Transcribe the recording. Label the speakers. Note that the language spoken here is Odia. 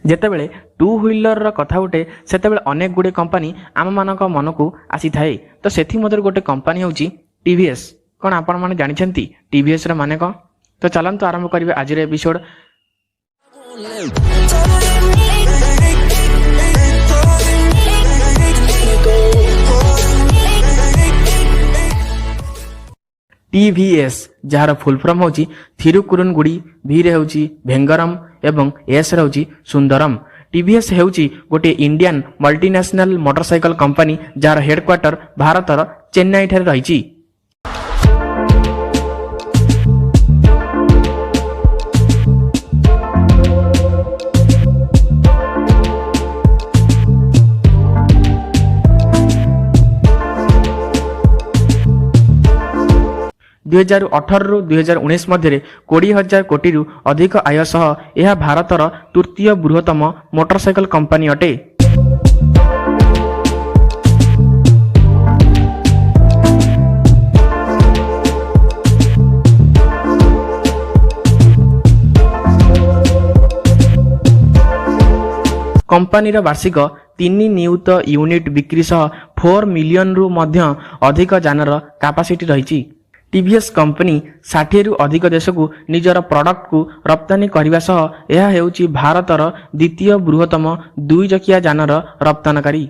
Speaker 1: ଯେତେବେଳେ ଟୁ ହ୍ୱିଲର କଥା ଉଠେ ସେତେବେଳେ ଅନେକ ଗୁଡ଼ିଏ କମ୍ପାନୀ ଆମମାନଙ୍କ ମନକୁ ଆସିଥାଏ। ତ ସେଥିମଧ୍ୟରୁ ଗୋଟେ କମ୍ପାନୀ ହେଉଛି TVS। କ'ଣ ଆପଣମାନେ ଜାଣିଛନ୍ତି TVSର ମାନେ କ'ଣ? ତ ଚାଲନ୍ତୁ ଆରମ୍ଭ କରିବେ ଆଜିର ଏପିସୋଡ଼। TVS ଯାହାର ଫୁଲ୍ ଫର୍ମ ହେଉଛି ଥିରୁକୁରୁନଗୁଡ଼ି, ଭିରେ ହେଉଛି ଭେଙ୍ଗରମ ଏବଂ ଏସ୍ରେ ହେଉଛି ସୁନ୍ଦରମ। TVS ହେଉଛି ଗୋଟିଏ ଇଣ୍ଡିଆନ୍ ମଲ୍ଟିନ୍ୟାସନାଲ ମୋଟରସାଇକେଲ କମ୍ପାନୀ ଯାହାର ହେଡକ୍ୱାର୍ଟର ଭାରତର ଚେନ୍ନାଇ ଠାରେ ରହିଛି। ଦୁଇ 2018ରୁ 2019 ମଧ୍ୟରେ 20,000 କୋଟିରୁ ଅଧିକ ଆୟ ସହ ଏହା ଭାରତର ତୃତୀୟ ବୃହତ୍ତମ ମୋଟରସାଇକେଲ କମ୍ପାନୀ ଅଟେ। କମ୍ପାନୀର ବାର୍ଷିକ 3 ନିୟୁତ ୟୁନିଟ୍ ବିକ୍ରି ସହ 4 ମିଲିୟନରୁ ମଧ୍ୟ ଅଧିକ ଯାନର କାପାସିଟି ରହିଛି। TVS କମ୍ପାନୀ 60ରୁ ଅଧିକ ଦେଶକୁ ନିଜର ପ୍ରଡକ୍ଟକୁ ରପ୍ତାନି କରିବା ସହ ଏହା ହେଉଛି ଭାରତର ଦ୍ୱିତୀୟ ବୃହତ୍ତମ ଦୁଇ ଚକିଆ ଯାନର ରପ୍ତାନକାରୀ।